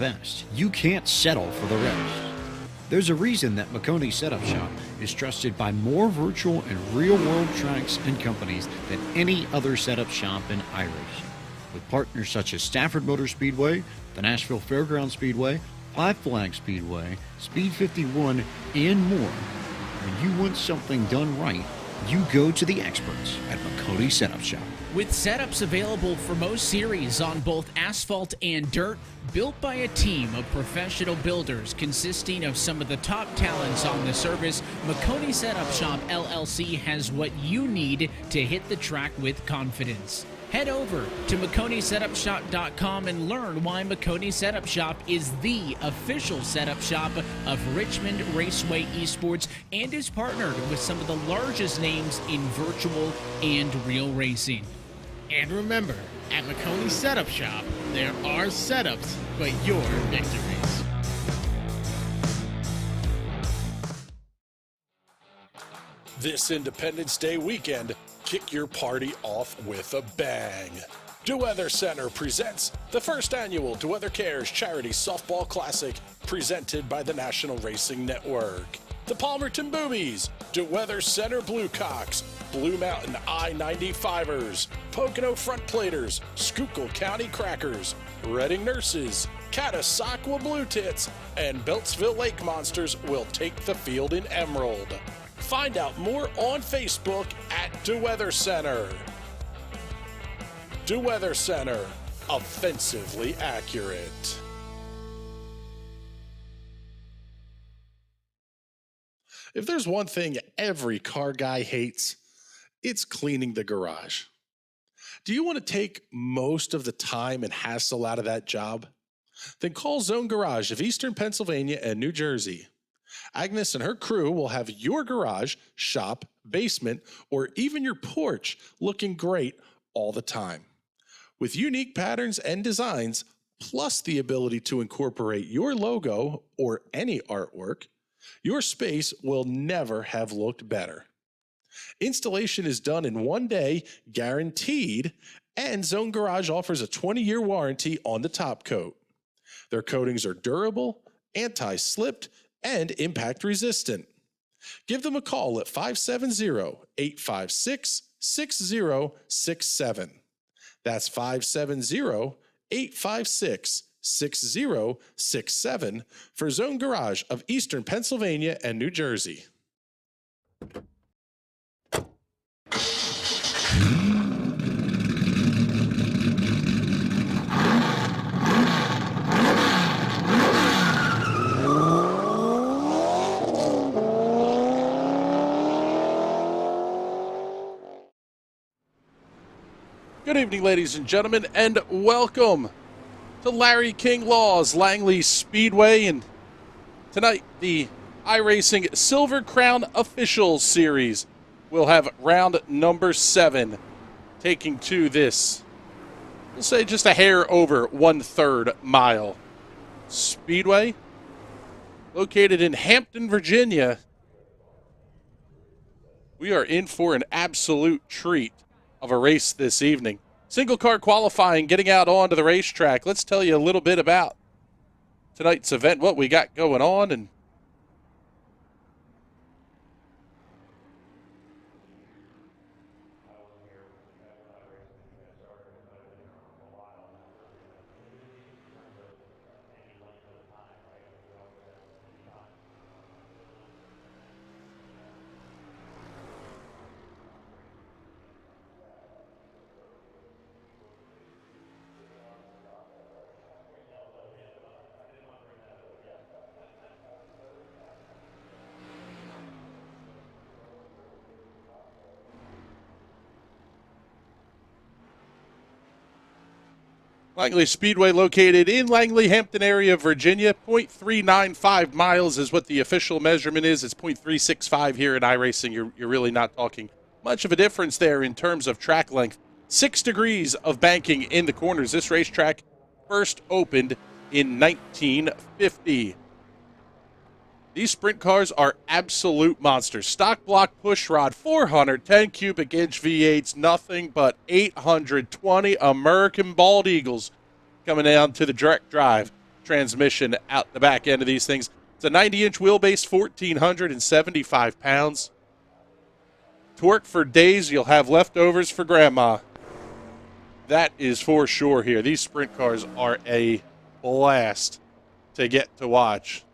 best, you can't settle for the rest. There's a reason that McConey Setup Shop is trusted by more virtual and real-world tracks and companies than any other setup shop in iRacing. With partners such as Stafford Motor Speedway, the Nashville Fairground Speedway, Five Flag Speedway, Speed 51, and more. When you want something done right, you go to the experts at McConey Setup Shop. With setups available for most series on both asphalt and dirt, built by a team of professional builders consisting of some of the top talents on the service, McConey Setup Shop LLC has what you need to hit the track with confidence. Head over to McConeySetupShop.com and learn why McConey Setup Shop is the official setup shop of Richmond Raceway Esports and is partnered with some of the largest names in virtual and real racing. And remember, at McConey Setup Shop, there are setups, but your victories. This Independence Day weekend, kick your party off with a bang. DeWeather Center presents the first annual DeWeather Cares Charity Softball Classic, presented by the National Racing Network. The Palmerton Boobies, DeWeather Center Bluecocks, Blue Mountain I-95ers, Pocono Front Platers, Schuylkill County Crackers, Reading Nurses, Catasauqua Blue Tits, and Beltsville Lake Monsters will take the field in Emerald. Find out more on Facebook at DeWeather Center. DeWeather Center, offensively accurate. If there's one thing every car guy hates, it's cleaning the garage. Do you want to take most of the time and hassle out of that job? Then call Zone Garage of Eastern Pennsylvania and New Jersey. Agnes and her crew will have your garage, shop, basement, or even your porch looking great all the time. With unique patterns and designs, plus the ability to incorporate your logo or any artwork, your space will never have looked better. Installation is done in 1 day, guaranteed, and Zone Garage offers a 20-year warranty on the top coat. Their coatings are durable, anti-slipped, and impact resistant. Give them a call at 570-856-6067. That's 570-856-6067 for Zone Garage of Eastern Pennsylvania and New Jersey. Good evening, ladies and gentlemen, and welcome to Larry King Law's Langley Speedway. And tonight, the iRacing Silver Crown Officials Series will have round number 7, taking to this, we'll say just a hair over 1/3 mile speedway, located in Hampton, Virginia. We are in for an absolute treat of a race this evening. Single car qualifying, getting out onto the racetrack. Let's tell you a little bit about tonight's event, what we got going on, and Langley Speedway, located in Langley, Hampton area of Virginia. 0.395 miles is what the official measurement is. It's 0.365 here in iRacing. You're really not talking much of a difference there in terms of track length. 6 degrees of banking in the corners. This racetrack first opened in 1950. These sprint cars are absolute monsters. Stock block pushrod, 410 cubic inch V8s, nothing but 820 American Bald Eagles coming down to the direct drive transmission out the back end of these things. It's a 90-inch wheelbase, 1,475 pounds. Torque for days, you'll have leftovers for grandma. That is for sure here. These sprint cars are a blast to get to watch.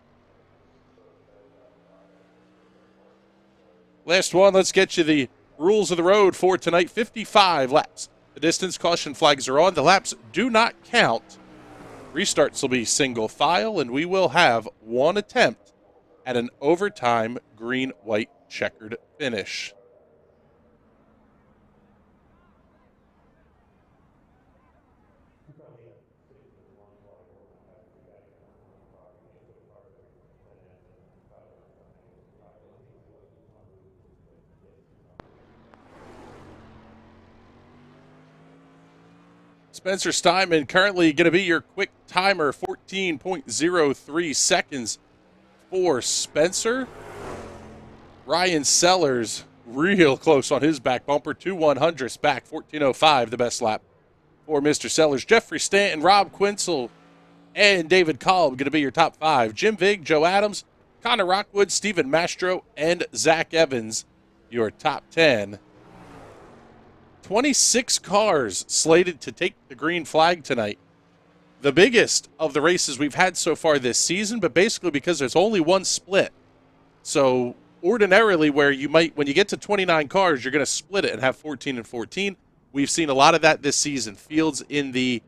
Last one, let's get you the rules of the road for tonight. 55 laps. The distance caution flags are on. The laps do not count. Restarts will be single file, and we will have one attempt at an overtime green-white checkered finish. Spencer Steinman currently going to be your quick timer, 14.03 seconds for Spencer. Ryan Sellers real close on his back bumper, 2/100ths back, 14.05 the best lap for Mr. Sellers. Jeffrey Stanton, Rob Quinzel, and David Kolb going to be your top 5. Jim Vig, Joe Adams, Connor Rockwood, Stephen Mastro, and Zach Evans, your top 10. 26 cars slated to take the green flag tonight. The biggest of the races we've had so far this season, but basically because there's only one split. So ordinarily where you might, when you get to 29 cars, you're going to split it and have 14 and 14. We've seen a lot of that this season. Fields in the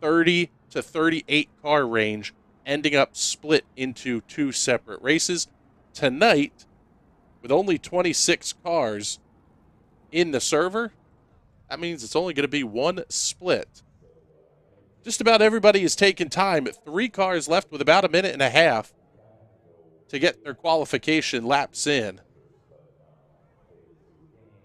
30 to 38 car range ending up split into 2 separate races. Tonight, with only 26 cars in the server, that means it's only going to be one split. Just about everybody is taking time. 3 cars left with about a minute and a half to get their qualification laps in.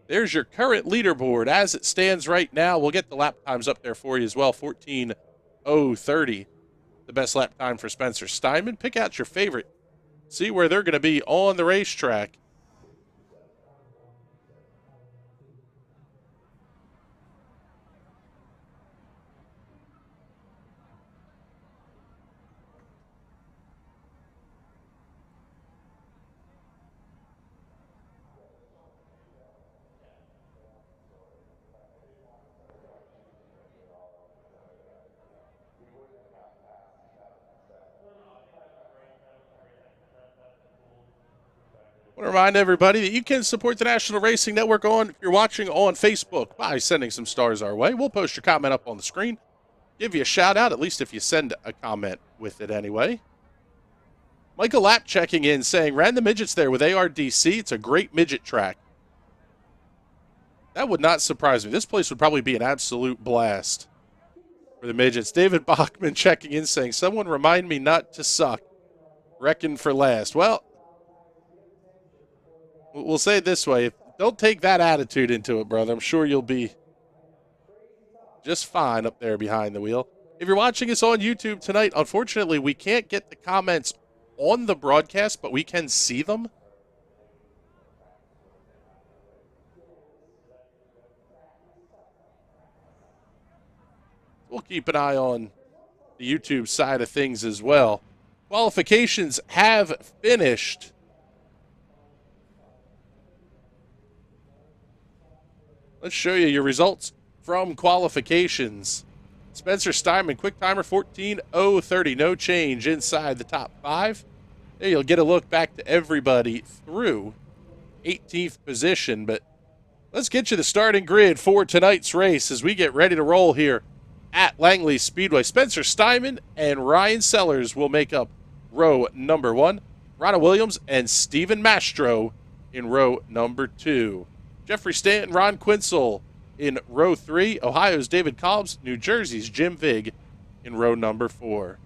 There's your current leaderboard as it stands right now. We'll get the lap times up there for you as well. 14:030, the best lap time for Spencer Steinman. Pick out your favorite. See where they're going to be on the racetrack. I want to remind everybody that you can support the National Racing Network if you're watching on Facebook by sending some stars our way. We'll post your comment up on the screen. Give you a shout out, at least if you send a comment with it anyway. Michael Lapp checking in saying, ran the midgets there with ARDC. It's a great midget track. That would not surprise me. This place would probably be an absolute blast for the midgets. David Bachman checking in saying, someone remind me not to suck. Reckon for last. Well, we'll say it this way. Don't take that attitude into it, brother. I'm sure you'll be just fine up there behind the wheel. If you're watching us on YouTube tonight, unfortunately, we can't get the comments on the broadcast, but we can see them. We'll keep an eye on the YouTube side of things as well. Qualifications have finished. Let's show you your results from qualifications. Spencer Steinman, quick timer, 14:030. No change inside the top 5. There you'll get a look back to everybody through 18th position. But let's get you the starting grid for tonight's race as we get ready to roll here at Langley Speedway. Spencer Steinman and Ryan Sellers will make up row number 1. Ronna Williams and Stephen Mastro in row number 2. Jeffrey Stanton, Ron Quinzel in row 3. Ohio's David Kolb, New Jersey's Jim Vig in row number 4.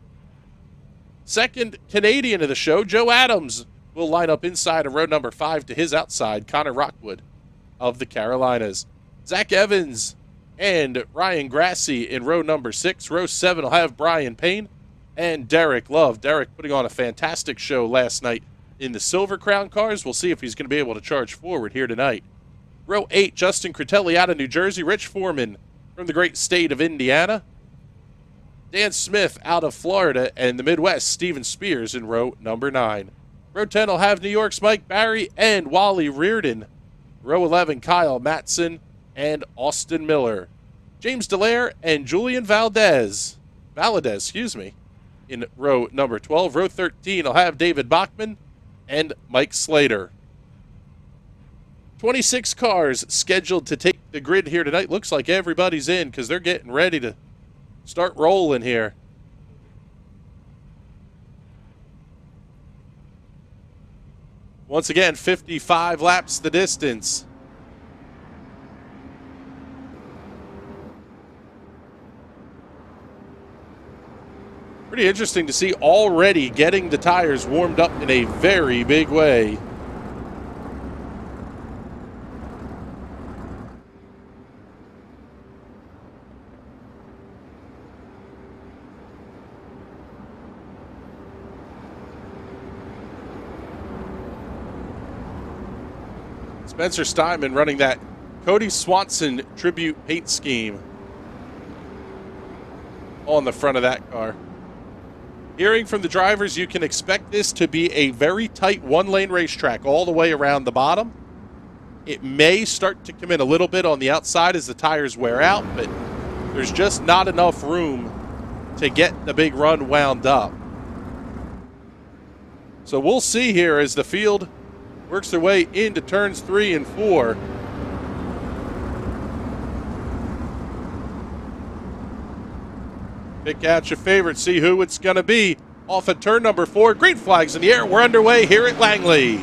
Second Canadian of the show, Joe Adams, will line up inside of row number 5 to his outside, Connor Rockwood of the Carolinas. Zach Evans and Ryan Grassi in row number 6. Row 7 will have Brian Payne and Derek Love. Derek putting on a fantastic show last night in the Silver Crown cars. We'll see if he's going to be able to charge forward here tonight. Row 8, Justin Critelli out of New Jersey. Rich Foreman from the great state of Indiana. Dan Smith out of Florida, and the Midwest, Steven Spears in row number 9. Row 10 will have New York's Mike Barry and Wally Reardon. Row 11, Kyle Matson and Austin Miller. James Dallaire and Julian Valadez, in row number 12. Row 13 will have David Bachman and Mike Slater. 26 cars scheduled to take the grid here tonight. Looks like everybody's in because they're getting ready to start rolling here. Once again, 55 laps the distance. Pretty interesting to see already getting the tires warmed up in a very big way. Spencer Steinman running that Cody Swanson tribute paint scheme on the front of that car. Hearing from the drivers, you can expect this to be a very tight one-lane racetrack all the way around the bottom. It may start to come in a little bit on the outside as the tires wear out, but there's just not enough room to get the big run wound up. So we'll see here as the field works their way into turns 3 and 4. Pick out your favorite, see who it's going to be. Off at turn number 4, green flags in the air. We're underway here at Langley.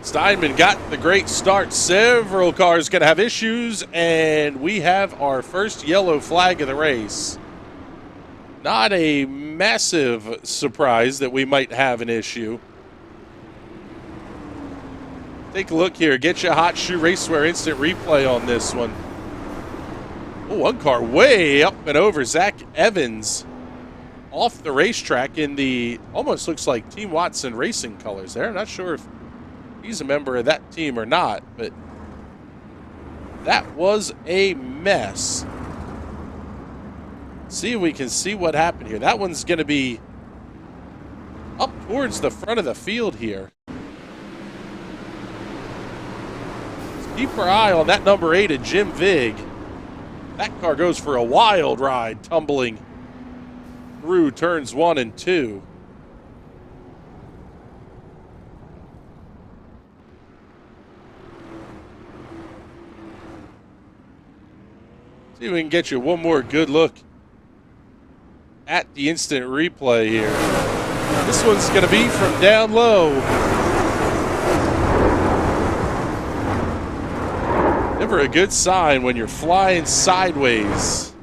Steinman got the great start. Several cars going to have issues, and we have our first yellow flag of the race. Not a massive surprise that we might have an issue. Take a look here. Get you a Hot Shoe Racewear instant replay on this one. Oh, one car way up and over. Zach Evans off the racetrack in the almost looks like Team Watson Racing colors there. I'm not sure if he's a member of that team or not, but that was a mess. See if we can see what happened here. That one's going to be up towards the front of the field here. Let's keep our eye on that number 8 of Jim Vig. That car goes for a wild ride, tumbling through turns 1 and 2. See if we can get you one more good look at the instant replay here. This one's going to be from down low. Never a good sign when you're flying sideways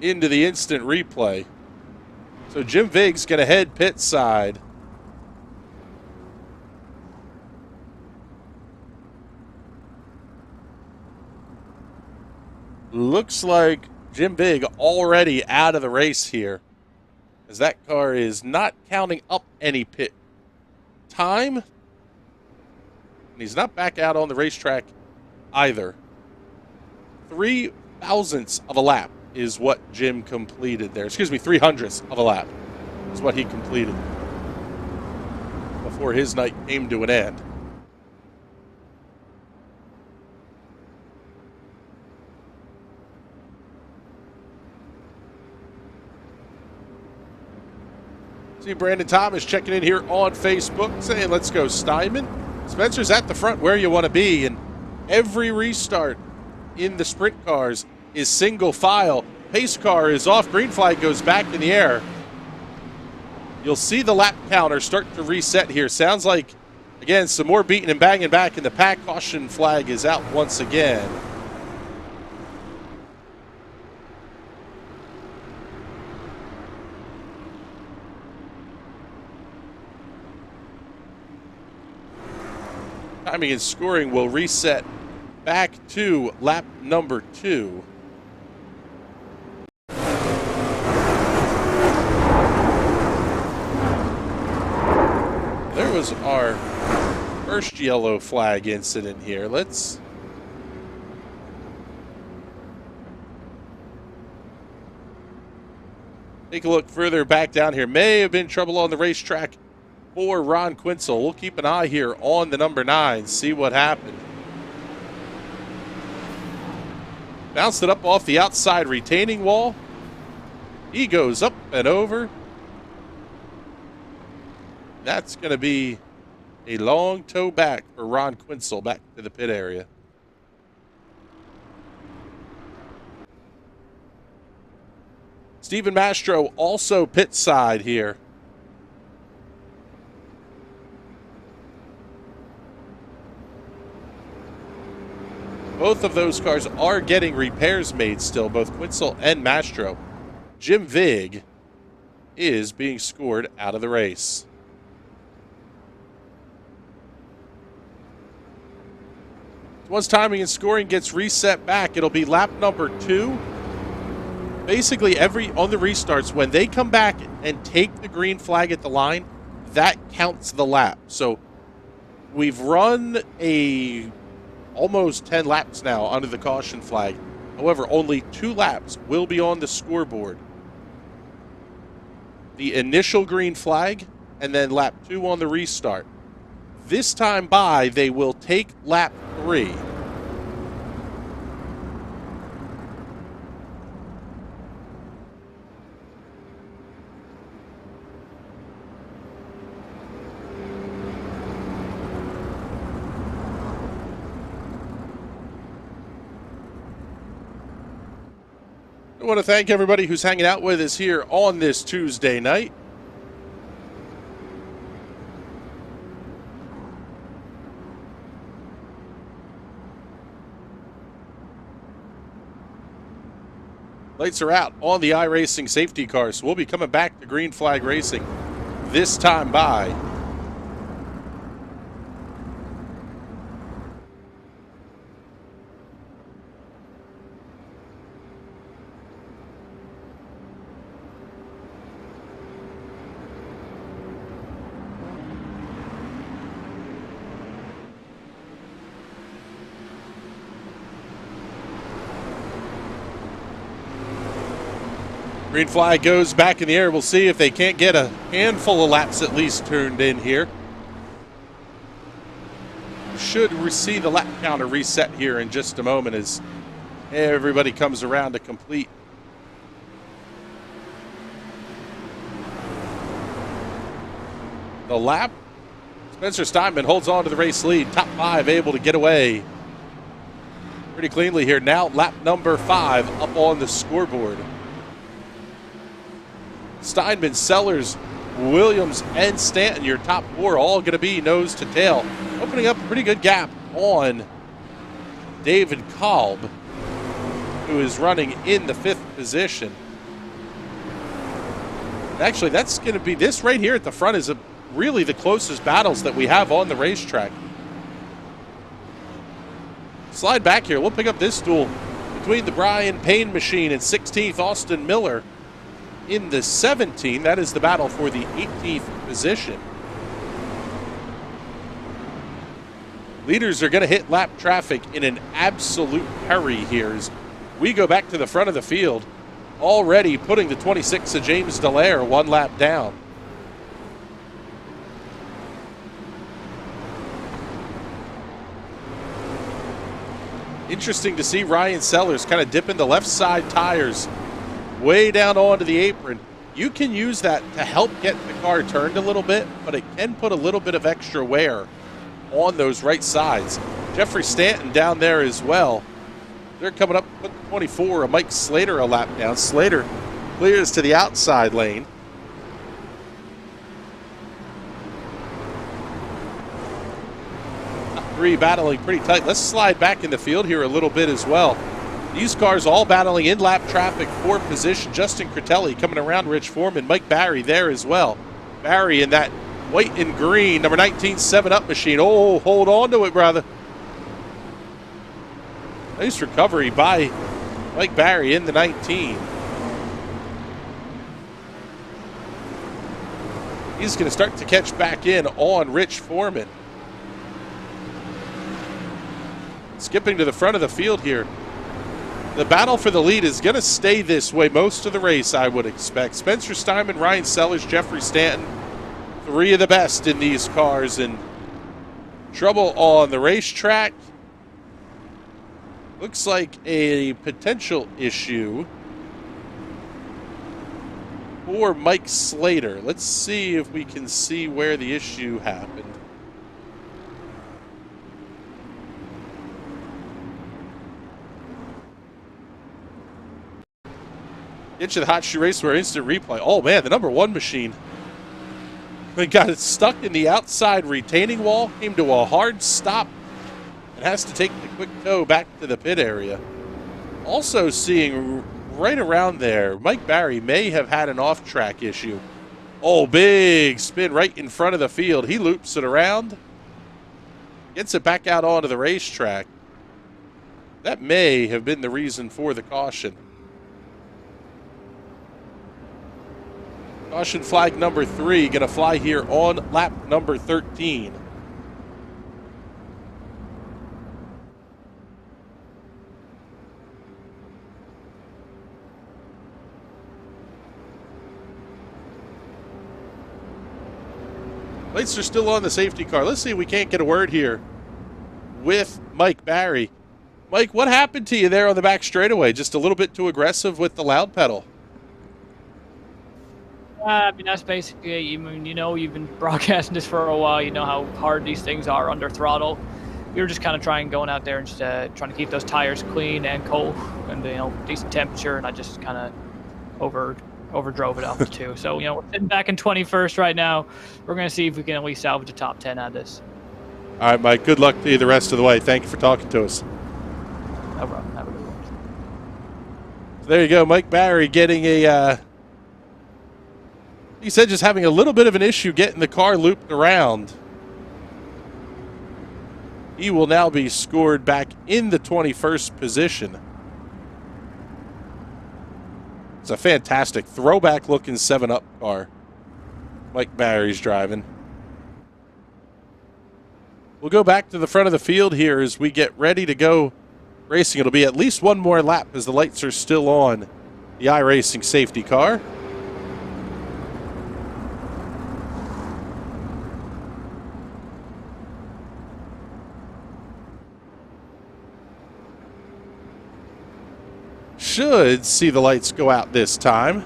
into the instant replay. So Jim Vig's going to head pit side. Looks like Jim Vig already out of the race here, as that car is not counting up any pit time. And he's not back out on the racetrack either. 3 thousandths of a lap is what Jim completed there. Excuse me, 300ths of a lap is what he completed before his night came to an end. See Brandon Thomas checking in here on Facebook saying, let's go Steinman. Spencer's at the front where you want to be, and every restart in the sprint cars is single file. Pace car is off, green flag goes back in the air. You'll see the lap counter start to reset here. Sounds like, again, some more beating and banging back, and the pack caution flag is out once again. Timing and scoring will reset back to lap number 2. There was our first yellow flag incident here. Let's Take a look further back down here. May have been trouble on the racetrack for Ron Quinzel. We'll keep an eye here on the number 9, see what happened. Bounced it up off the outside retaining wall. He goes up and over. That's going to be a long tow back for Ron Quinzel back to the pit area. Stephen Mastro also pit side here. Both of those cars are getting repairs made still, both Quinzel and Mastro. Jim Vig is being scored out of the race. Once timing and scoring gets reset back, it'll be lap number 2. Basically, on the restarts, when they come back and take the green flag at the line, that counts the lap. So we've run almost 10 laps now under the caution flag. However, only 2 laps will be on the scoreboard. The initial green flag and then lap 2 on the restart. This time by, they will take lap 3. I want to thank everybody who's hanging out with us here on this Tuesday night. Lights are out on the iRacing safety car, so we'll be coming back to green flag racing this time by. Green flag goes back in the air. We'll see if they can't get a handful of laps at least turned in here. Should see the lap counter reset here in just a moment as everybody comes around to complete. The lap. Spencer Steinman holds on to the race lead. Top 5 able to get away pretty cleanly here. Now lap number 5 up on the scoreboard. Steinman, Sellers, Williams, and Stanton, your top 4, all going to be nose to tail. Opening up a pretty good gap on David Kolb, who is running in the 5th position. Actually, that's going to be this right here at the front is really the closest battles that we have on the racetrack. Slide back here. We'll pick up this duel between the Brian Payne machine and 16th Austin Miller. In the 17, that is the battle for the 18th position. Leaders are going to hit lap traffic in an absolute hurry here as we go back to the front of the field, already putting the 26 of James Dallaire 1 lap down. Interesting to see Ryan Sellers kind of dipping the left side tires way down onto the apron. You can use that to help get the car turned a little bit, but it can put a little bit of extra wear on those right sides. Jeffrey Stanton down there as well. They're coming up with 24, Mike Slater a lap down. Slater clears to the outside lane. Top 3 battling pretty tight. Let's slide back in the field here a little bit as well. These cars all battling in lap traffic for position. Justin Critelli coming around Rich Foreman. Mike Barry there as well. Barry in that white and green, number 19 7-Up machine. Oh, hold on to it, brother. Nice recovery by Mike Barry in the 19. He's going to start to catch back in on Rich Foreman. Skipping to the front of the field here. The battle for the lead is going to stay this way most of the race, I would expect. Spencer Steinman, Ryan Sellers, Jeffrey Stanton, 3 of the best in these cars. And trouble on the racetrack. Looks like a potential issue for Mike Slater. Let's see if we can see where the issue happened. Get you the Hot Shoe Raceware instant replay. Oh man, the number 1 machine. They got it stuck in the outside retaining wall, came to a hard stop, and has to take the quick tow back to the pit area. Also seeing right around there, Mike Barry may have had an off-track issue. Oh, big spin right in front of the field. He loops it around, gets it back out onto the racetrack. That may have been the reason for the caution. Caution flag number 3 going to fly here on lap number 13. Lights are still on the safety car. Let's see if we can't get a word here with Mike Barry. Mike, what happened to you there on the back straightaway? Just a little bit too aggressive with the loud pedal. I mean, that's basically it. You know, you've been broadcasting this for a while. You know how hard these things are under throttle. We were just kind of going out there and just trying to keep those tires clean and cold and, you know, decent temperature. And I just kind of overdrove it off the 2. So, you know, we're sitting back in 21st right now. We're going to see if we can at least salvage a top 10 out of this. All right, Mike, good luck to you the rest of the way. Thank you for talking to us. No problem. Have a good one. So there you go, Mike Barry getting a... He said just having a little bit of an issue getting the car looped around. He will now be scored back in the 21st position. It's a fantastic throwback-looking 7-Up car Mike Barry's driving. We'll go back to the front of the field here as we get ready to go racing. It'll be at least one more lap as the lights are still on the iRacing safety car. Should see the lights go out this time.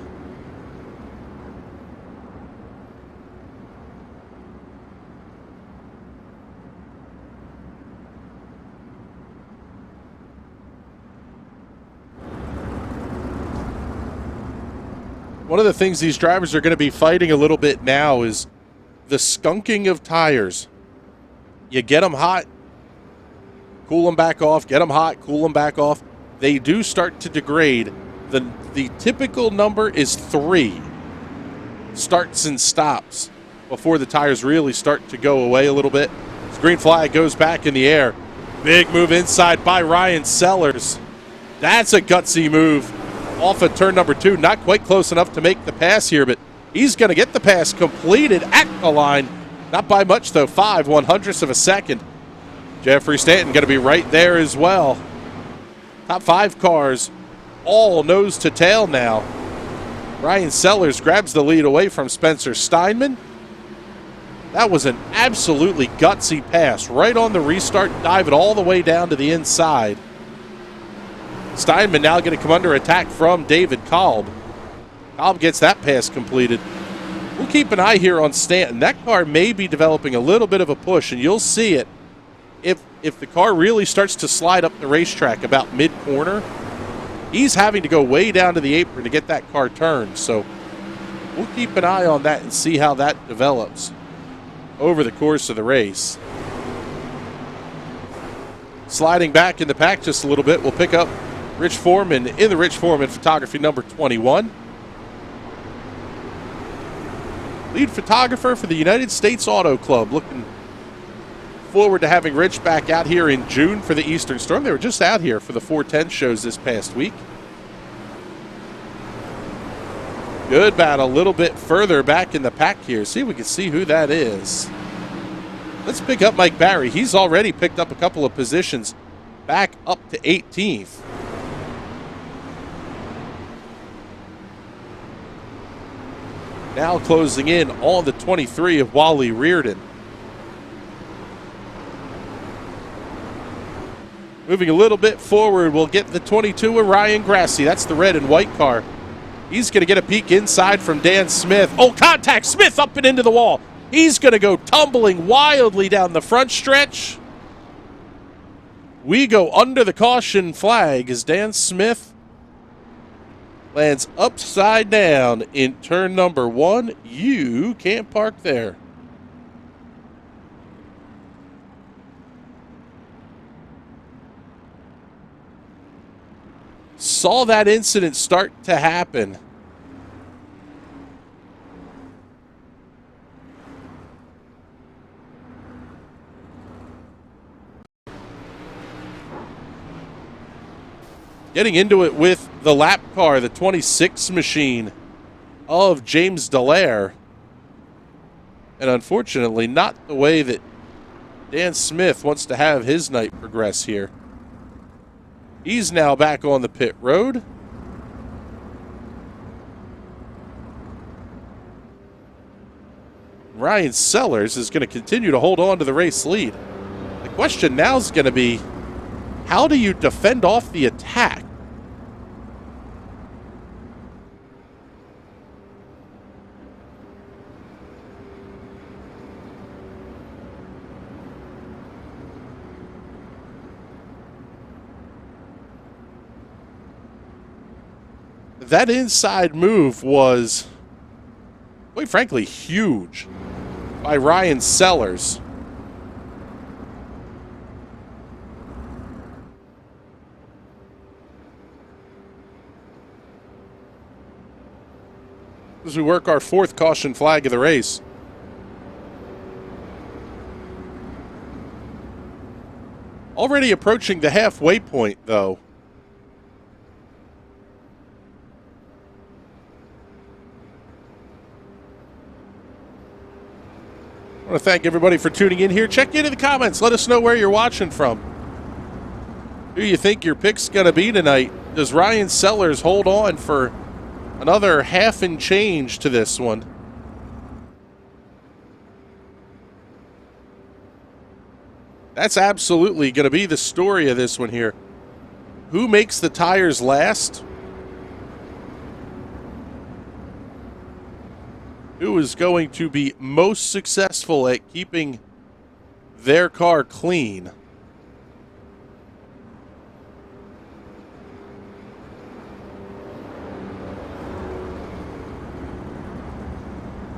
One of the things these drivers are going to be fighting a little bit now is the skunking of tires. You get them hot, cool them back off, get them hot, cool them back off. They do start to degrade. The typical number is 3 starts and stops before the tires really start to go away a little bit. This green flag goes back in the air. Big move inside by Ryan Sellers. That's a gutsy move off of turn number 2. Not quite close enough to make the pass here, but he's going to get the pass completed at the line. Not by much, though. 5/100ths of a second. Jeffrey Stanton going to be right there as well. Top 5 cars, all nose to tail now. Ryan Sellers grabs the lead away from Spencer Steinman. That was an absolutely gutsy pass. Right on the restart, dive it all the way down to the inside. Steinman now going to come under attack from David Kolb. Kolb gets that pass completed. We'll keep an eye here on Stanton. That car may be developing a little bit of a push, and you'll see it. If the car really starts to slide up the racetrack about mid-corner, he's having to go way down to the apron to get that car turned. So we'll keep an eye on that and see how that develops over the course of the race. Sliding back in the pack just a little bit, we'll pick up Rich Foreman in the Rich Foreman photography number 21. Lead photographer for the United States Auto Club. Looking forward to having Rich back out here in June for the Eastern Storm. They were just out here for the 410 shows this past week. Good battle, a little bit further back in the pack here. See if we can see who that is. Let's pick up Mike Barry. He's already picked up a couple of positions back up to 18th. Now closing in on the 23 of Wally Reardon. Moving a little bit forward, we'll get the 22 of Ryan Grassi. That's the red and white car. He's going to get a peek inside from Dan Smith. Oh, contact! Smith up and into the wall. He's going to go tumbling wildly down the front stretch. We go under the caution flag as Dan Smith lands upside down in turn number 1. You can't park there. Saw that incident start to happen. Getting into it with the lap car, the 26 machine of James Dallaire. And unfortunately, not the way that Dan Smith wants to have his night progress here. He's now back on the pit road. Ryan Sellers is going to continue to hold on to the race lead. The question now is going to be, how do you defend off the attack? That inside move was, quite frankly, huge by Ryan Sellers. As we work our 4th caution flag of the race. Already approaching the halfway point, though. I want to thank everybody for tuning in here. Check into the comments. Let us know where you're watching from. Who you think your pick's going to be tonight? Does Ryan Sellers hold on for another half and change to this one? That's absolutely going to be the story of this one here. Who makes the tires last? Who is going to be most successful at keeping their car clean?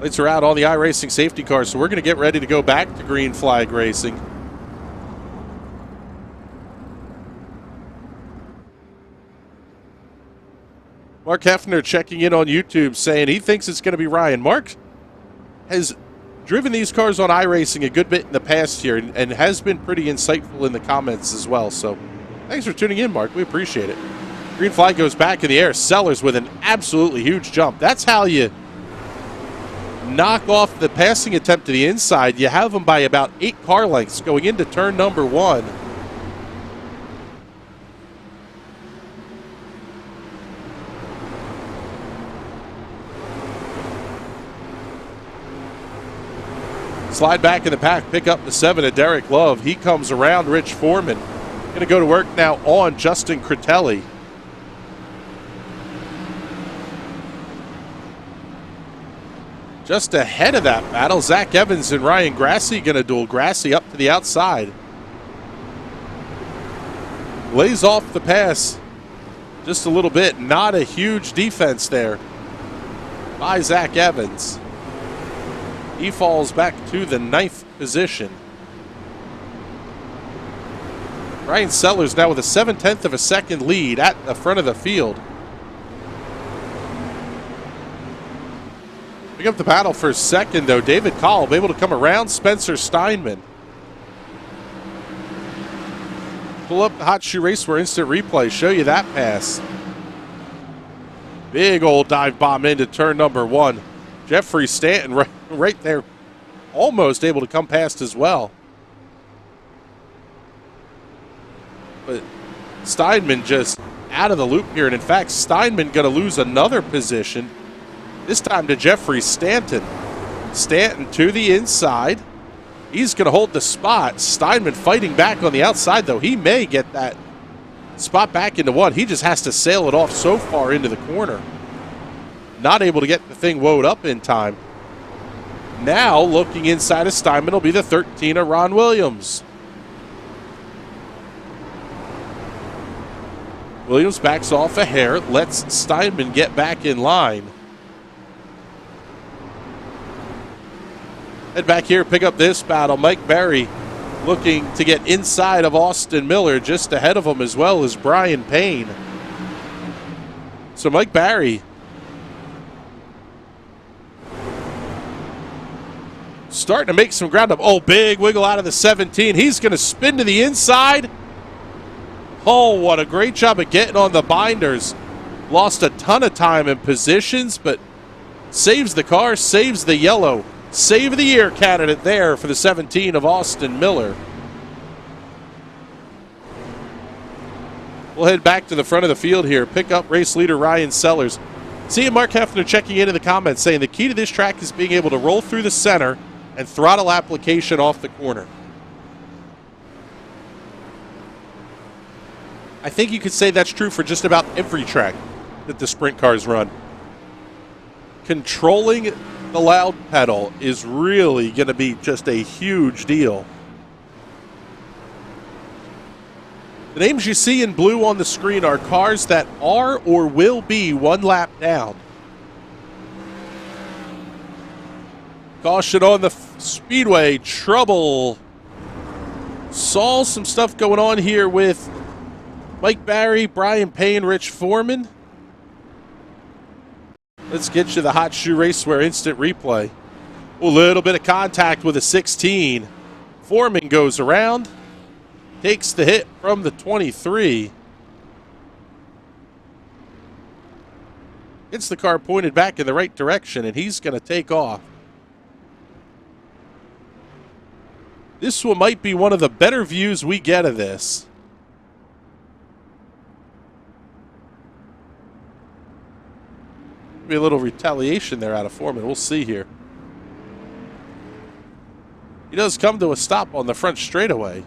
Lights are out on the iRacing safety car, so we're going to get ready to go back to green flag racing. Mark Hefner checking in on YouTube saying he thinks it's going to be Ryan. Mark has driven these cars on iRacing a good bit in the past here and has been pretty insightful in the comments as well. So thanks for tuning in, Mark. We appreciate it. Green flag goes back in the air. Sellers with an absolutely huge jump. That's how you knock off the passing attempt to the inside. You have them by about 8 car lengths going into turn number 1. Slide back in the pack, pick up the 7 of Derek Love. He comes around Rich Foreman. Going to go to work now on Justin Critelli. Just ahead of that battle, Zach Evans and Ryan Grassi going to duel. Grassi up to the outside. Lays off the pass just a little bit. Not a huge defense there by Zach Evans. He falls back to the 9th position. Ryan Sellers now with a 7/10 of a second lead at the front of the field. Pick up the battle for second, though. David Kolb able to come around Spencer Steinman. Pull up the Hot Shoe Racewear instant replay. Show you that pass. Big old dive bomb into turn number 1. Jeffrey Stanton right there, almost able to come past as well. But Steinman just out of the loop here. And in fact, Steinman going to lose another position This time to Jeffrey Stanton. Stanton to the inside. He's going to hold the spot. Steinman fighting back on the outside, though. He may get that spot back into one. He just has to sail it off so far into the corner. Not able to get the thing woed up in time. Now, looking inside of Steinman will be the 13 of Ron Williams. Williams backs off a hair, lets Steinman get back in line. Head back here, pick up this battle. Mike Barry looking to get inside of Austin Miller, just ahead of him, as well as Brian Payne. So Mike Barry starting to make some ground up. Oh, big wiggle out of the 17. He's going to spin to the inside. Oh, what a great job of getting on the binders. Lost a ton of time and positions, but saves the car, saves the yellow. Save of the year candidate there for the 17 of Austin Miller. We'll head back to the front of the field here. Pick up race leader Ryan Sellers. See Mark Hefner checking in the comments saying the key to this track is being able to roll through the center and throttle application off the corner. I think you could say that's true for just about every track that the sprint cars run. Controlling the loud pedal is really going to be just a huge deal. The names you see in blue on the screen are cars that are or will be one lap down. Caution on the speedway. Trouble. Saw some stuff going on here with Mike Barry, Brian Payne, Rich Foreman. Let's get you the Hot Shoe Racewear instant replay. A little bit of contact with a 16. Foreman goes around, takes the hit from the 23. Gets the car pointed back in the right direction, and he's going to take off. This one might be one of the better views we get of this. Be a little retaliation there out of Foreman. We'll see here. He does come to a stop on the front straightaway.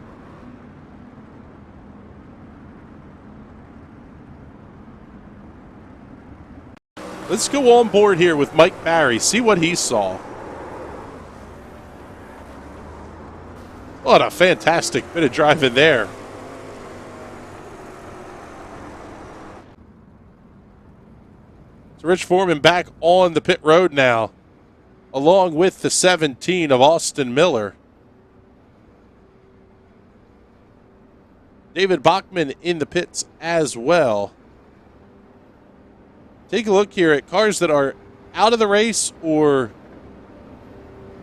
Let's go on board here with Mike Barry, see what he saw. What a fantastic bit of driving there. So Rich Foreman back on the pit road now, along with the 17 of Austin Miller. David Bachman in the pits as well. Take a look here at cars that are out of the race or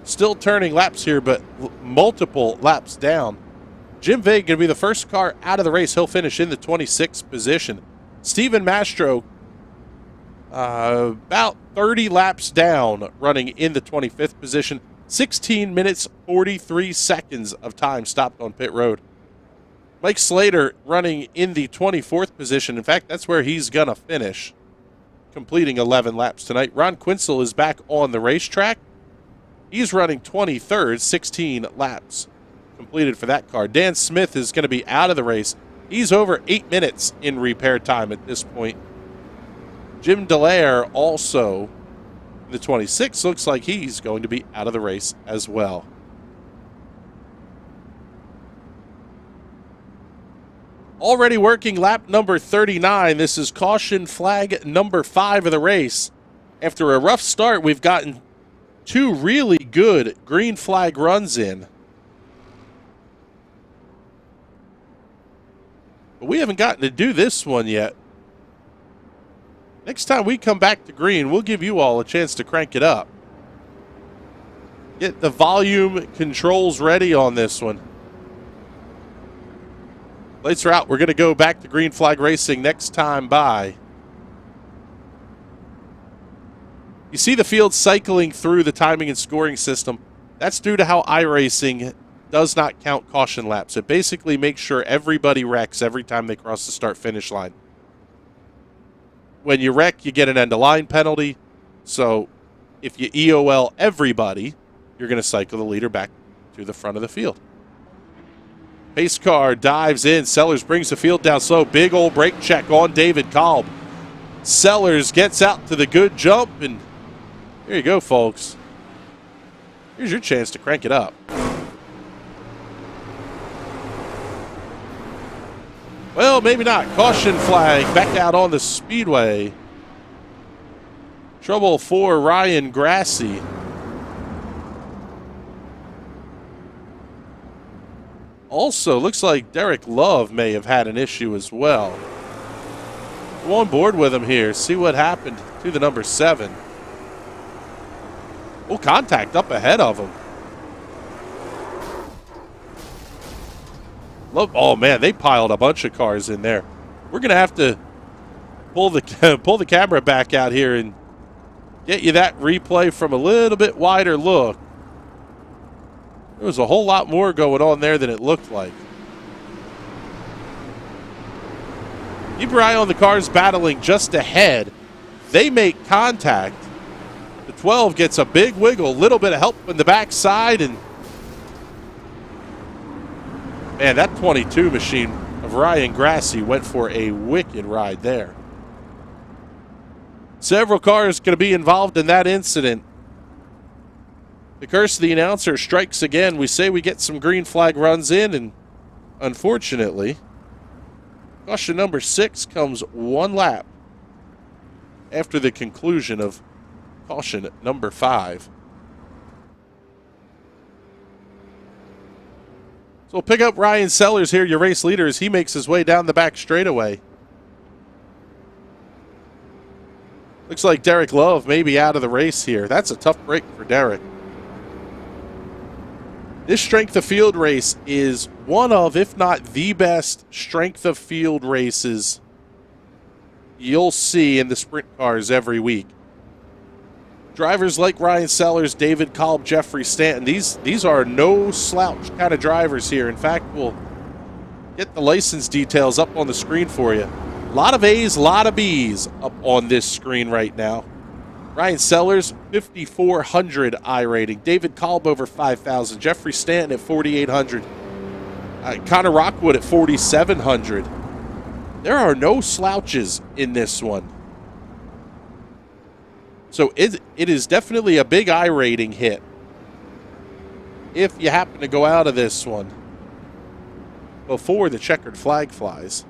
still turning laps here, but multiple laps down. Jim Vig going to be the first car out of the race. He'll finish in the 26th position. Steven Mastro about 30 laps down, running in the 25th position. 16 minutes, 43 seconds of time stopped on pit road. Mike Slater running in the 24th position. In fact, that's where he's going to finish, completing 11 laps tonight. Ron Quinzel is back on the racetrack. He's running 23rd, 16 laps completed for that car. Dan Smith is going to be out of the race. He's over 8 minutes in repair time at this point. Jim Dallaire also in the 26th. Looks like he's going to be out of the race as well. Already working lap number 39. This is caution flag number 5 of the race. After a rough start, we've gotten 2 really good green flag runs in. But we haven't gotten to do this one yet. Next time we come back to green, we'll give you all a chance to crank it up. Get the volume controls ready on this one. Lights are out. We're going to go back to green flag racing next time by. You see the field cycling through the timing and scoring system. That's due to how iRacing does not count caution laps. It basically makes sure everybody wrecks every time they cross the start-finish line. When you wreck, you get an end-of-line penalty. So if you EOL everybody, you're going to cycle the leader back to the front of the field. Pace car dives in. Sellers brings the field down slow. Big old brake check on David Kolb. Sellers gets out to the good jump, and there you go, folks. Here's your chance to crank it up. Well, maybe not. Caution flag back out on the speedway. Trouble for Ryan Grassi. Also, looks like Derek Love may have had an issue as well. Go on board with him here. See what happened to the number 7. Oh, contact up ahead of him. Look, oh man, they piled a bunch of cars in there. We're gonna have to pull the camera back out here and get you that replay from a little bit wider look. There was a whole lot more going on there than it looked like. Keep your eye on the cars battling just ahead. They make contact. The 12 gets a big wiggle, a little bit of help in the backside, and man, that 22 machine of Ryan Grassi went for a wicked ride there. Several cars going to be involved in that incident. The curse of the announcer strikes again. We say we get some green flag runs in, and unfortunately, caution number 6 comes one lap after the conclusion of caution number 5. So we'll pick up Ryan Sellers here, your race leader, as he makes his way down the back straightaway. Looks like Derek Love may be out of the race here. That's a tough break for Derek. This strength of field race is one of, if not the best, strength of field races you'll see in the sprint cars every week. Drivers like Ryan Sellers, David Kolb, Jeffrey Stanton, these are no slouch kind of drivers here. In fact, we'll get the license details up on the screen for you. A lot of A's, a lot of B's up on this screen right now. Ryan Sellers, 5,400 I rating. David Kolb over 5,000. Jeffrey Stanton at 4,800. Connor Rockwood at 4,700. There are no slouches in this one. So it is definitely a big I rating hit if you happen to go out of this one before the checkered flag flies.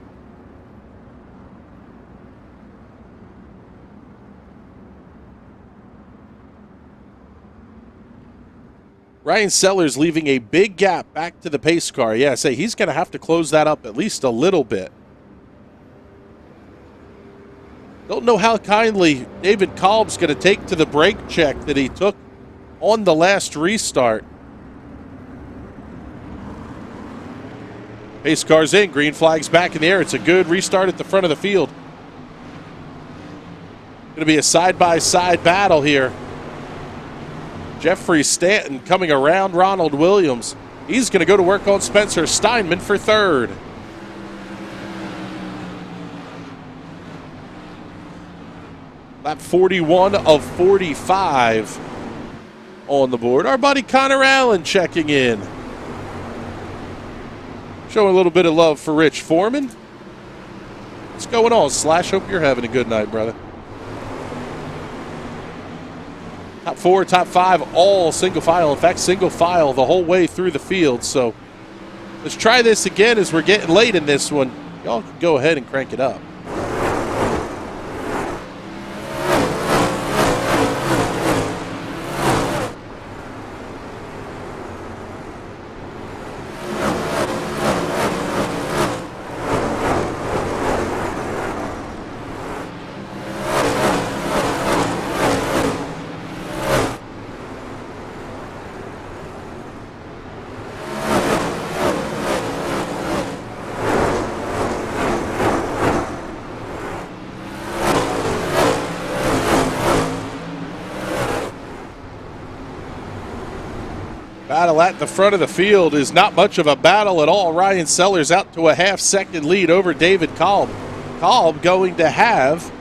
Ryan Sellers leaving a big gap back to the pace car. Yeah, I say he's going to have to close that up at least a little bit. Don't know how kindly David Kolb's going to take to the brake check that he took on the last restart. Pace car's in, green flag's back in the air. It's a good restart at the front of the field. Going to be a side-by-side battle here. Jeffrey Stanton coming around Ronald Williams. He's going to go to work on Spencer Steinman for third. Lap 41 of 45 on the board. Our buddy Connor Allen checking in. Showing a little bit of love for Rich Foreman. What's going on, Slash? Hope you're having a good night, brother. Top 4, top 5, all single file. In fact, single file the whole way through the field. So let's try this again as we're getting late in this one. Y'all can go ahead and crank it up. Battle at the front of the field is not much of a battle at all. Ryan Sellers out to a half-second lead over David Kolb. Kolb going to have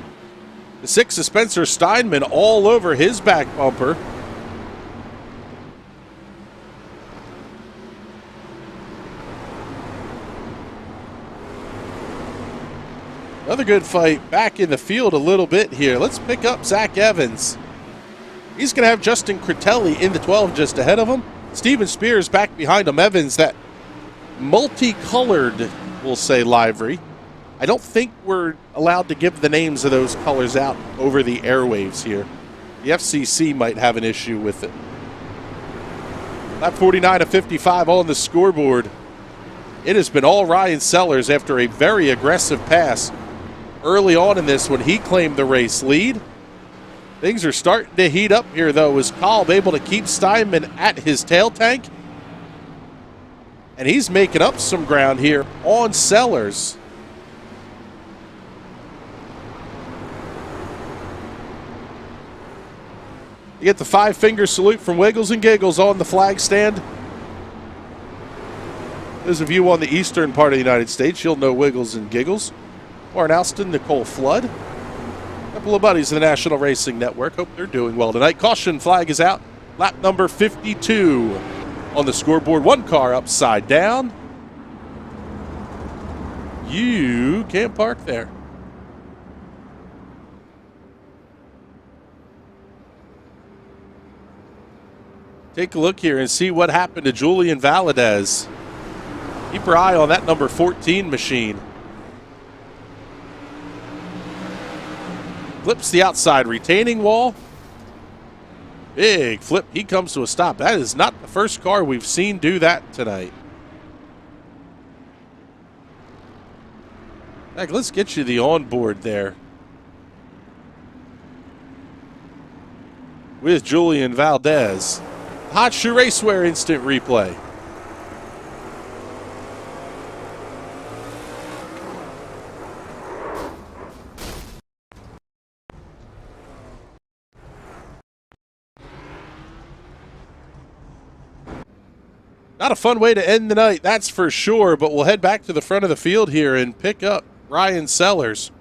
The 6 of Spencer Steinman all over his back bumper. Another good fight back in the field a little bit here. Let's pick up Zach Evans. He's going to have Justin Critelli in the 12 just ahead of him. Steven Spears back behind him. Evans, that multicolored, we'll say, livery. I don't think we're allowed to give the names of those colors out over the airwaves here. The FCC might have an issue with it. Lap 49 of 55 on the scoreboard. It has been all Ryan Sellers after a very aggressive pass early on in this when he claimed the race lead. Things are starting to heat up here, though, as Kolb able to keep Steinman at his tail tank. And he's making up some ground here on Sellers. You get the 5-finger salute from Wiggles and Giggles on the flag stand. Those of you on the eastern part of the United States, you'll know Wiggles and Giggles. Warren Alston, Nicole Flood. A couple of buddies of the National Racing Network. Hope they're doing well tonight. Caution flag is out. Lap number 52 on the scoreboard. One car upside down. You can't park there. Take a look here and see what happened to Julian Valadez. Keep your eye on that number 14 machine. Flips the outside retaining wall. Big flip. He comes to a stop. That is not the first car we've seen do that tonight. Heck, let's get you the onboard there. With Julian Valdez. Hot Shoe Racewear instant replay. Not a fun way to end the night, that's for sure, but we'll head back to the front of the field here and pick up Ryan Sellers.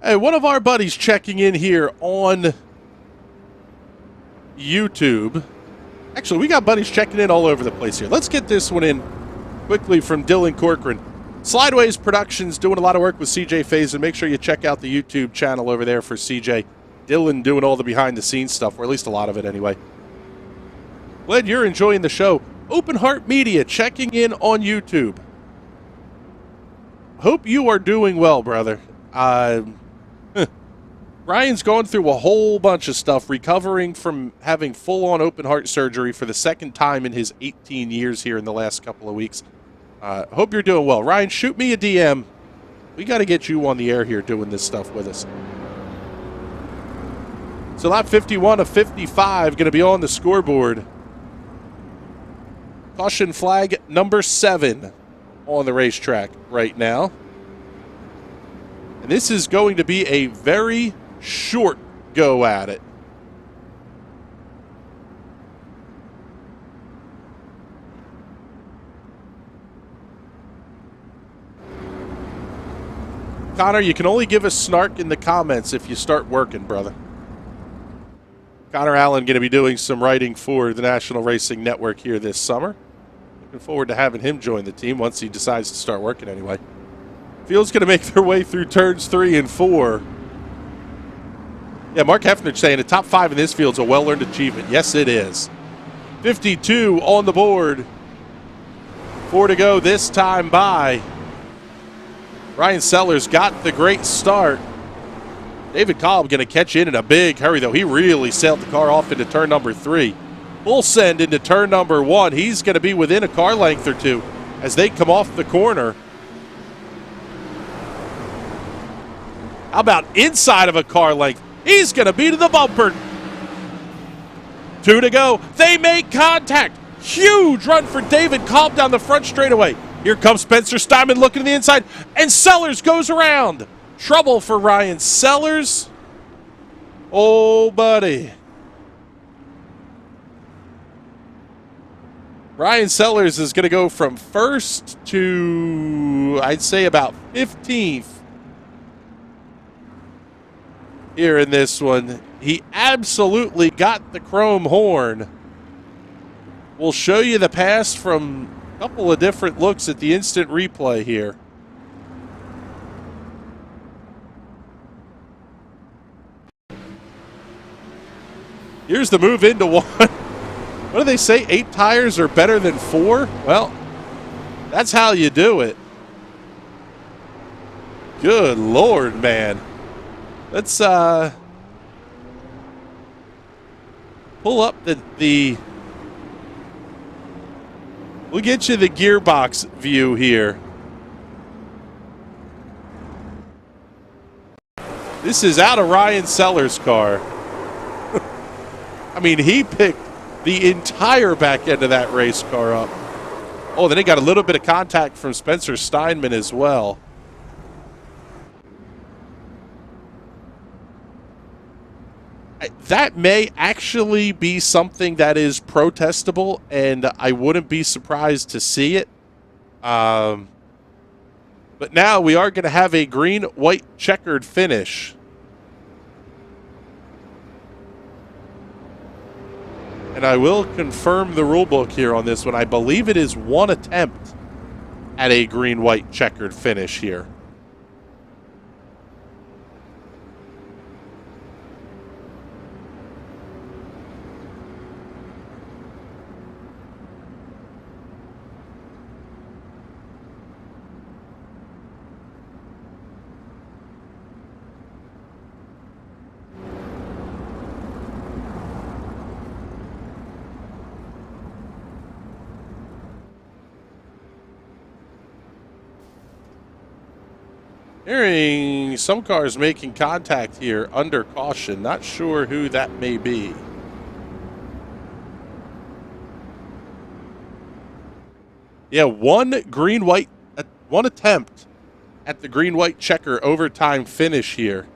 Hey, one of our buddies checking in here on YouTube. Actually, we got buddies checking in all over the place here. Let's get this one in quickly from Dylan Corcoran. Slideways Productions doing a lot of work with CJ Faison. Make sure you check out the YouTube channel over there for CJ. Dylan doing all the behind-the-scenes stuff, or at least a lot of it anyway. Glad you're enjoying the show. Open Heart Media checking in on YouTube. Hope you are doing well, brother. Ryan's gone through a whole bunch of stuff, recovering from having full-on open heart surgery for the second time in his 18 years here in the last couple of weeks. Hope you're doing well. Ryan, shoot me a DM. We got to get you on the air here doing this stuff with us. So lap 51 of 55 going to be on the scoreboard. Caution flag number 7 on the racetrack right now. And this is going to be a very short go at it. Connor, you can only give us snark in the comments if you start working, brother. Connor Allen going to be doing some writing for the National Racing Network here this summer. Looking forward to having him join the team once he decides to start working anyway. Field's going to make their way through turns 3 and 4. Yeah, Mark Hefner saying the top 5 in this field's a well-earned achievement. Yes, it is. 52 on the board. 4 to go this time by. Ryan Sellers got the great start. David Kolb going to catch in a big hurry, though. He really sailed the car off into turn number 3. Full send into turn number 1. He's going to be within a car length or two as they come off the corner. How about inside of a car length? He's going to be to the bumper. 2 to go. They make contact. Huge run for David Kolb down the front straightaway. Here comes Spencer Steinman looking to the inside, and Sellers goes around. Trouble for Ryan Sellers. Oh, buddy. Ryan Sellers is going to go from first to, I'd say, about 15th here in this one. He absolutely got the chrome horn. We'll show you the pass from a couple of different looks at the instant replay here. Here's the move into one. What do they say? 8 tires are better than 4? Well, that's how you do it. Good Lord, man. Let's pull up the we'll get you the gearbox view here. This is out of Ryan Sellers' car. I mean, he picked the entire back end of that race car up. Oh, then he got a little bit of contact from Spencer Steinman as well. That may actually be something that is protestable, and I wouldn't be surprised to see it. But now we are going to have a green-white checkered finish. And I will confirm the rule book here on this one. I believe it is 1 attempt at a green-white checkered finish here. Hearing some cars making contact here under caution. Not sure who that may be. Yeah, one attempt at the green-white checker overtime finish here.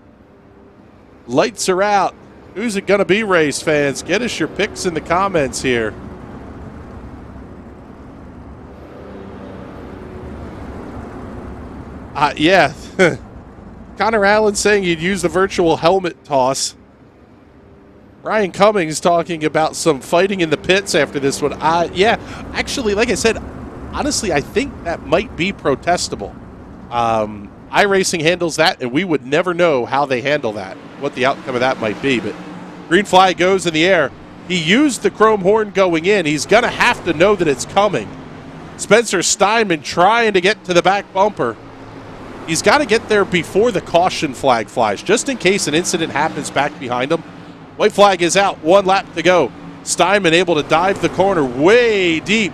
Lights are out. Who's it going to be, race fans? Get us your picks in the comments here. Yeah. Connor Allen saying he'd use the virtual helmet toss. Ryan Cummings talking about some fighting in the pits after this one. Yeah, actually, like I said, honestly, I think that might be protestable. iRacing handles that, and we would never know how they handle that, what the outcome of that might be. But green flag goes in the air. He used the chrome horn going in. He's going to have to know that it's coming. Spencer Steinman trying to get to the back bumper. He's got to get there before the caution flag flies, just in case an incident happens back behind him. White flag is out. 1 lap to go. Steinman able to dive the corner way deep.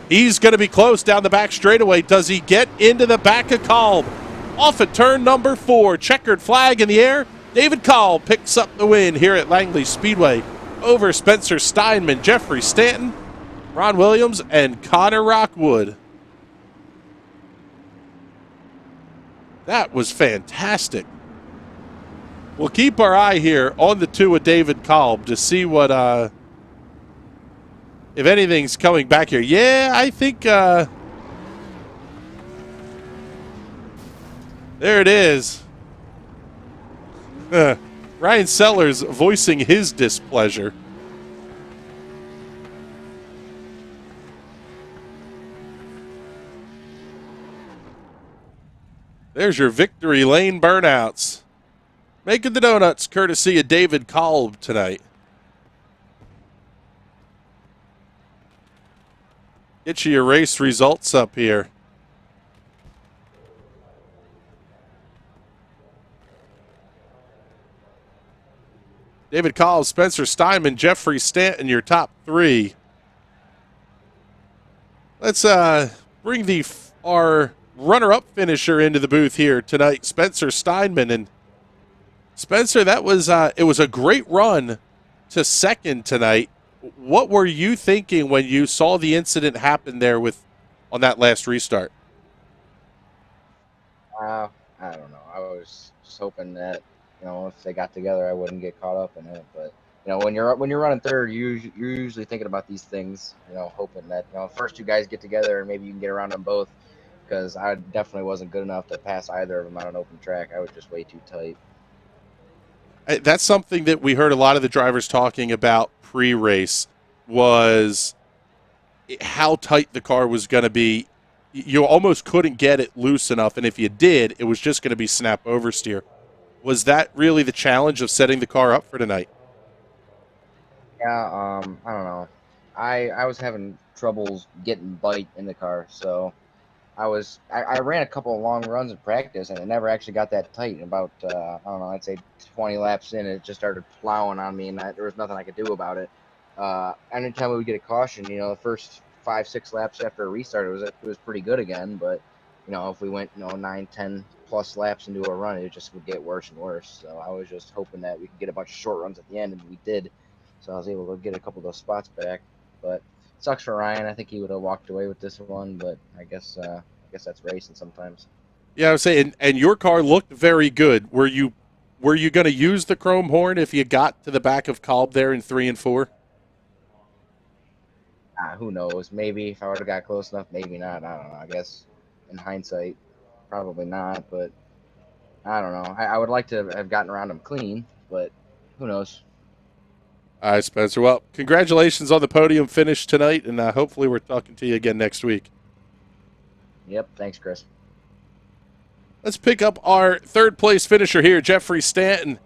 He's going to be close down the back straightaway. Does he get into the back of Kolb? Off at turn number 4. Checkered flag in the air. David Kolb picks up the win here at Langley Speedway over Spencer Steinman, Jeffrey Stanton, Ron Williams, and Connor Rockwood. That was fantastic. We'll keep our eye here on the 2 of David Kolb to see what, if anything's coming back here. Yeah, I think, there it is. Ryan Sellers voicing his displeasure. There's your victory lane burnouts. Making the donuts courtesy of David Kolb tonight. Get you your race results up here. David Kolb, Spencer Steinman, Jeffrey Stanton, your top 3. Let's bring our runner-up finisher into the booth here tonight, Spencer Steinman. And Spencer, that was it was a great run to second tonight. What were you thinking when you saw the incident happen there on that last restart? I don't know. I was just hoping that if they got together, I wouldn't get caught up in it. But when you're running third, you're usually thinking about these things. Hoping that first two guys get together and maybe you can get around them both. Because I definitely wasn't good enough to pass either of them on an open track. I was just way too tight. That's something that we heard a lot of the drivers talking about pre-race was how tight the car was going to be. You almost couldn't get it loose enough, and if you did, it was just going to be snap oversteer. Was that really the challenge of setting the car up for tonight? Yeah, I don't know. I was having troubles getting bite in the car, so I ran a couple of long runs in practice, and it never actually got that tight. And about I don't know, I'd say 20 laps in, it just started plowing on me, and there was nothing I could do about it. Anytime we would get a caution, the first 5-6 laps after a restart, it was pretty good again. But if we went 9, 10 plus laps into a run, it just would get worse and worse. So I was just hoping that we could get a bunch of short runs at the end, and we did. So I was able to get a couple of those spots back. But sucks for Ryan. I think he would have walked away with this one, but I guess that's racing sometimes. Yeah, I was saying, and your car looked very good. Were you going to use the chrome horn if you got to the back of Kolb there in 3 and 4? Who knows? Maybe if I would have got close enough, maybe not. I don't know. I guess in hindsight, probably not. But I don't know. I would like to have gotten around him clean, but who knows? All right, Spencer. Well, congratulations on the podium finish tonight, and hopefully we're talking to you again next week. Yep. Thanks, Chris. Let's pick up our third place finisher here, Jeffrey Stanton.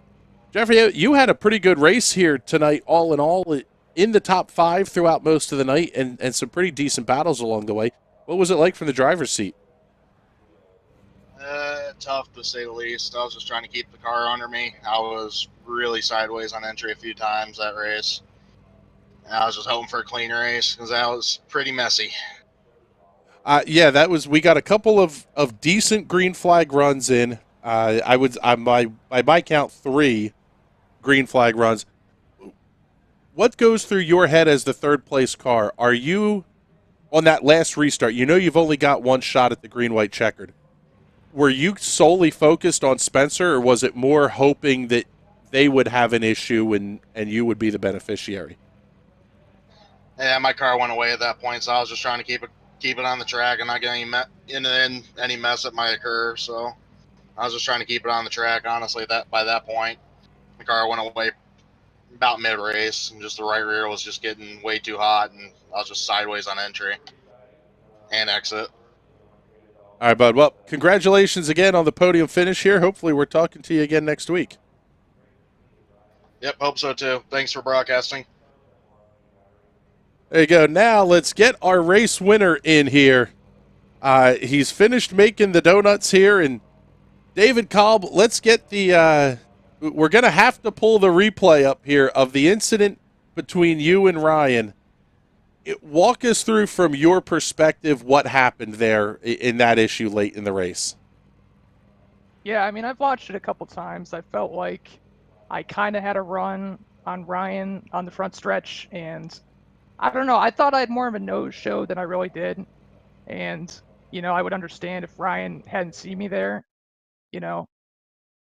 Jeffrey, you had a pretty good race here tonight, all in all, in the top 5 throughout most of the night, and some pretty decent battles along the way. What was it like from the driver's seat? Tough to say the least. I was just trying to keep the car under me. I was really sideways on entry a few times that race. And I was just hoping for a clean race because that was pretty messy. Yeah, we got a couple of decent green flag runs in. By my count 3 green flag runs. What goes through your head as the third place car? Are you on that last restart? You've only got one shot at the green white checkered. Were you solely focused on Spencer, or was it more hoping that they would have an issue and you would be the beneficiary? Yeah, my car went away at that point, so I was just trying to keep it on the track and not get any mess that might occur. So I was just trying to keep it on the track. Honestly, by that point, the car went away about mid-race, and just the right rear was just getting way too hot, and I was just sideways on entry and exit. All right, bud. Well, congratulations again on the podium finish here. Hopefully we're talking to you again next week. Yep, hope so too. Thanks for broadcasting. There you go. Now let's get our race winner in here. He's finished making the donuts here, and David Kolb, let's get the we're going to have to pull the replay up here of the incident between you and Ryan. Walk us through from your perspective what happened there in that issue late in the race. Yeah, I mean, I've watched it a couple times. I felt like I kind of had a run on Ryan on the front stretch, and I don't know. I thought I had more of a nose show than I really did. And, I would understand if Ryan hadn't seen me there,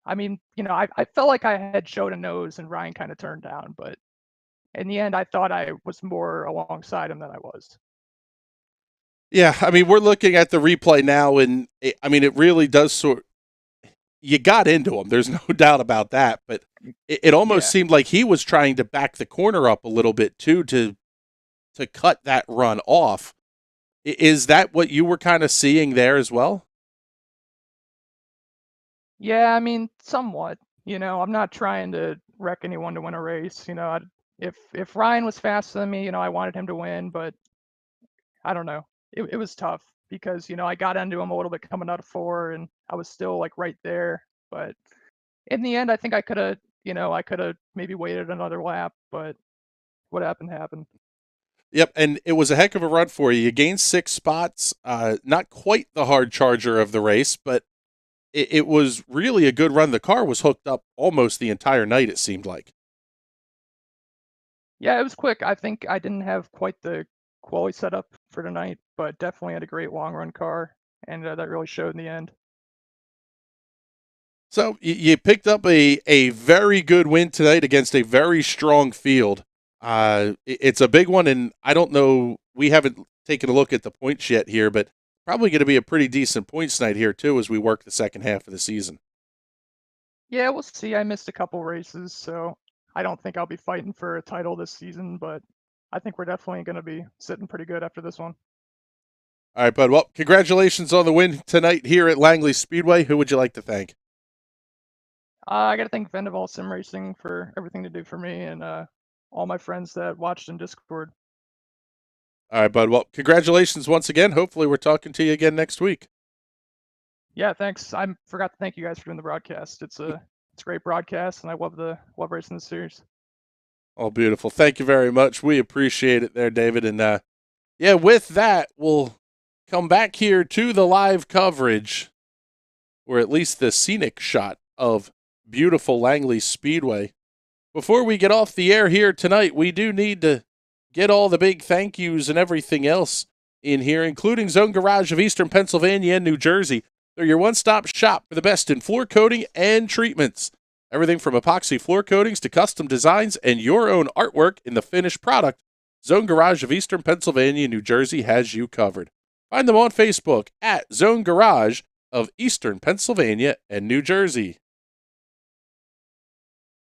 I mean, I felt like I had showed a nose and Ryan kind of turned down, but in the end, I thought I was more alongside him than I was. Yeah, I mean, we're looking at the replay now, and it really does you got into him. There's no doubt about that, but it almost seemed like he was trying to back the corner up a little bit too to cut that run off. Is that what you were kind of seeing there as well? Yeah, I mean, somewhat. I'm not trying to wreck anyone to win a race. If Ryan was faster than me, I wanted him to win, but I don't know. It was tough because, I got into him a little bit coming out of 4 and I was still like right there. But in the end, I think I could have maybe waited another lap, but what happened happened. Yep, and it was a heck of a run for you. You gained 6 spots, not quite the hard charger of the race, but it was really a good run. The car was hooked up almost the entire night, it seemed like. Yeah, it was quick. I think I didn't have quite the quality setup for tonight, but definitely had a great long run car, and that really showed in the end. So you picked up a very good win tonight against a very strong field. It's a big one, and I don't know, we haven't taken a look at the points yet here, but probably going to be a pretty decent points night here, too, as we work the second half of the season. Yeah, we'll see. I missed a couple races, so I don't think I'll be fighting for a title this season, but I think we're definitely going to be sitting pretty good after this one. All right, bud. Well, congratulations on the win tonight here at Langley Speedway. Who would you like to thank? I got to thank Vendaval Sim Racing for everything to do for me and all my friends that watched in Discord. All right, bud. Well, congratulations once again. Hopefully we're talking to you again next week. Yeah, thanks. I forgot to thank you guys for doing the broadcast. It's a great broadcast, and I love racing this series. Oh, beautiful. Thank you very much. We appreciate it there, David. And yeah, with that, we'll come back here to the live coverage, or at least the scenic shot of beautiful Langley Speedway. Before we get off the air here tonight, we do need to get all the big thank yous and everything else in here, including Zone Garage of Eastern Pennsylvania and New Jersey. They're your one-stop shop for the best in floor coating and treatments. Everything from epoxy floor coatings to custom designs and your own artwork in the finished product, Zone Garage of Eastern Pennsylvania and New Jersey has you covered. Find them on Facebook at Zone Garage of Eastern Pennsylvania and New Jersey.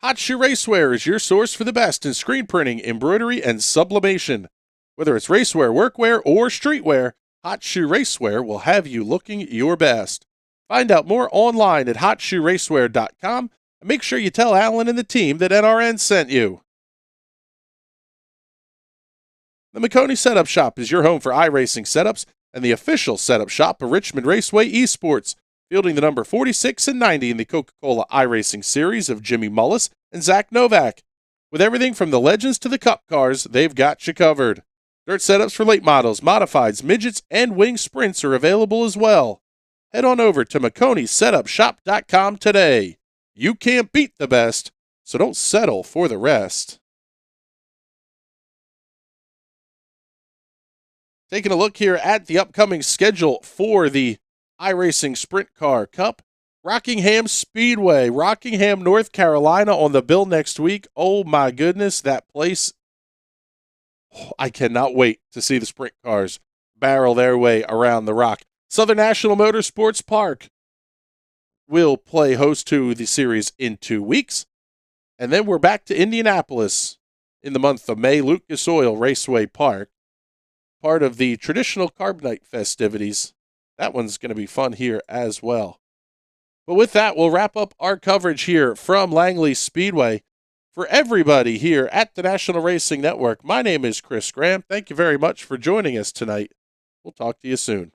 Hot Shoe Racewear is your source for the best in screen printing, embroidery, and sublimation. Whether it's racewear, workwear, or streetwear, Hot Shoe Racewear will have you looking your best. Find out more online at hotshoeracewear.com and make sure you tell Alan and the team that NRN sent you. The McConey Setup Shop is your home for iRacing setups and the official setup shop of Richmond Raceway Esports, fielding the number 46 and 90 in the Coca-Cola iRacing series of Jimmy Mullis and Zach Novak. With everything from the Legends to the Cup cars, they've got you covered. Dirt setups for late models, modifieds, midgets, and wing sprints are available as well. Head on over to McConeySetupShop.com today. You can't beat the best, so don't settle for the rest. Taking a look here at the upcoming schedule for the iRacing Sprint Car Cup. Rockingham Speedway, Rockingham, North Carolina on the bill next week. Oh my goodness, that place. I cannot wait to see the sprint cars barrel their way around the rock. Southern National Motorsports Park will play host to the series in 2 weeks. And then we're back to Indianapolis in the month of May, Lucas Oil Raceway Park, part of the traditional Carb Night festivities. That one's going to be fun here as well. But with that, we'll wrap up our coverage here from Langley Speedway. For everybody here at the National Racing Network, my name is Chris Graham. Thank you very much for joining us tonight. We'll talk to you soon.